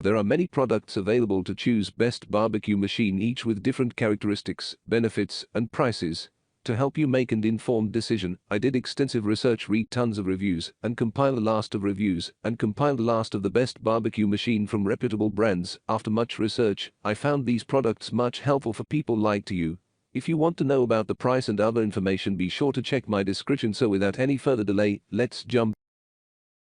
There are many products available to choose best barbecue machine, each with different characteristics, benefits, and prices. To help you make an informed decision, I did extensive research, read tons of reviews, and compile a list of reviews, and compiled a list of the best barbecue machine from reputable brands. After much research, I found these products much helpful for people like you. If you want to know about the price and other information, be sure to check my description. So without any further delay, let's jump.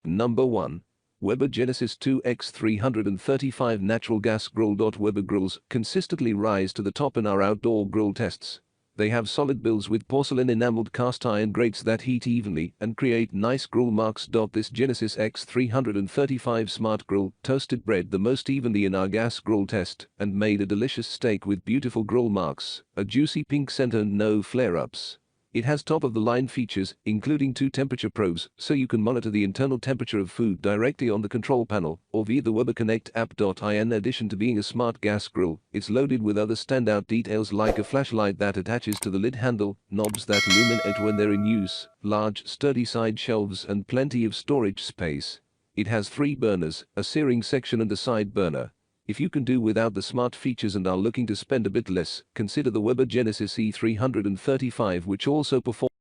Number 1. Weber Genesis 2X335 Natural Gas Grill. Weber grills consistently rise to the top in our outdoor grill tests. They have solid builds with porcelain enameled cast iron grates that heat evenly and create nice grill marks. This Genesis X335 Smart Grill toasted bread the most evenly in our gas grill test and made a delicious steak with beautiful grill marks, a juicy pink center and no flare-ups. It has top-of-the-line features, including 2 temperature probes, so you can monitor the internal temperature of food directly on the control panel or via the Weber Connect app. In addition to being a smart gas grill, it's loaded with other standout details like a flashlight that attaches to the lid handle, knobs that illuminate when they're in use, large sturdy side shelves, and plenty of storage space. It has 3 burners, a searing section and a side burner. If you can do without the smart features and are looking to spend a bit less, consider the Weber Genesis E335, which also performs.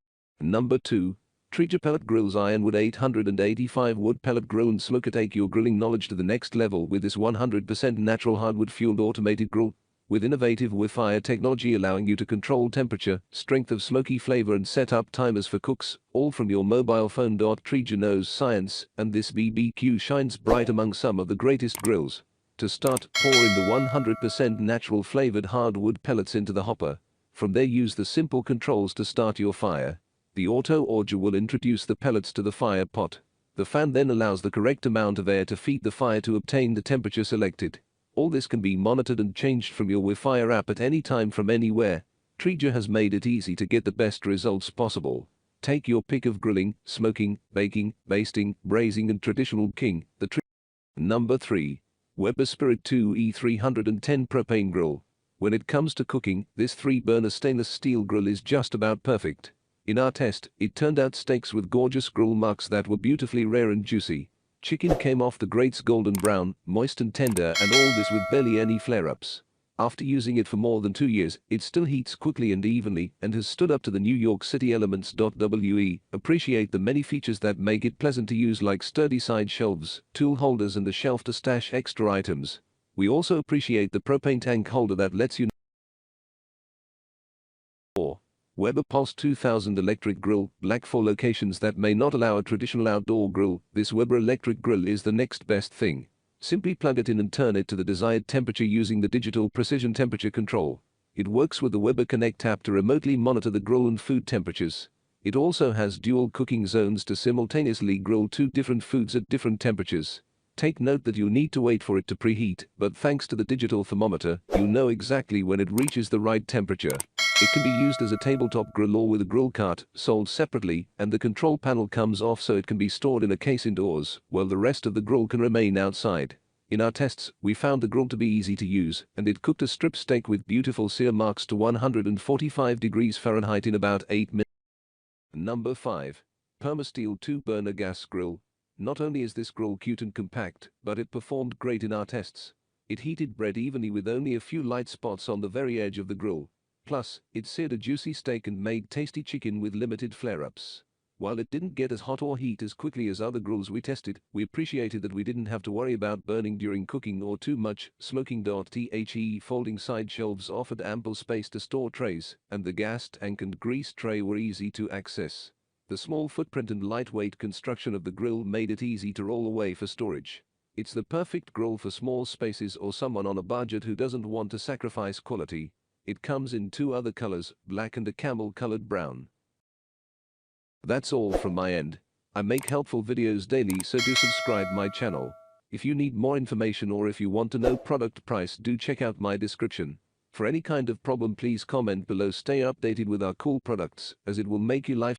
Number 2. Traeger Pellet Grills Ironwood 885 Wood Pellet Grill and Smoker. Take your grilling knowledge to the next level with this 100% natural hardwood-fueled automated grill, with innovative Wi-Fi technology allowing you to control temperature, strength of smoky flavor, and set up timers for cooks, all from your mobile phone. Traeger knows science, and this BBQ shines bright among some of the greatest grills. To start, pour in the 100% natural flavored hardwood pellets into the hopper. From there, use the simple controls to start your fire. The auto auger will introduce the pellets to the fire pot. The fan then allows the correct amount of air to feed the fire to obtain the temperature selected. All this can be monitored and changed from your Wi-Fi app at any time from anywhere. Traeger has made it easy to get the best results possible. Take your pick of grilling, smoking, baking, basting, braising, and traditional cooking. Number 3. Weber Spirit 2 E310 Propane Grill. When it comes to cooking, this 3-burner stainless steel grill is just about perfect. In our test, it turned out steaks with gorgeous grill marks that were beautifully rare and juicy. Chicken came off the grates golden brown, moist and tender, and all this with barely any flare-ups. After using it for more than 2 years, it still heats quickly and evenly and has stood up to the New York City elements. We appreciate the many features that make it pleasant to use, like sturdy side shelves, tool holders, and the shelf to stash extra items. We also appreciate the propane tank holder that lets you. 4. Weber Pulse 2000 Electric Grill. Black. For locations that may not allow a traditional outdoor grill, this Weber electric grill is the next best thing. Simply plug it in and turn it to the desired temperature using the digital precision temperature control. It works with the Weber Connect app to remotely monitor the grill and food temperatures. It also has dual cooking zones to simultaneously grill 2 different foods at different temperatures. Take note that you need to wait for it to preheat, but thanks to the digital thermometer, you know exactly when it reaches the right temperature. It can be used as a tabletop grill or with a grill cart, sold separately, and the control panel comes off so it can be stored in a case indoors, while the rest of the grill can remain outside. In our tests, we found the grill to be easy to use, and it cooked a strip steak with beautiful sear marks to 145 degrees Fahrenheit in about 8 minutes. Number 5. Permasteel 2-burner gas grill. Not only is this grill cute and compact, but it performed great in our tests. It heated bread evenly with only a few light spots on the very edge of the grill. Plus, it seared a juicy steak and made tasty chicken with limited flare-ups. While it didn't get as hot or heat as quickly as other grills we tested, we appreciated that we didn't have to worry about burning during cooking or too much smoking. The folding side shelves offered ample space to store trays, and the gas tank and grease tray were easy to access. The small footprint and lightweight construction of the grill made it easy to roll away for storage. It's the perfect grill for small spaces or someone on a budget who doesn't want to sacrifice quality. It comes in 2 other colors, black and a camel-colored brown. That's all from my end. I make helpful videos daily, so do subscribe my channel. If you need more information or if you want to know product price, do check out my description. For any kind of problem, please comment below. Stay updated with our cool products, as it will make your life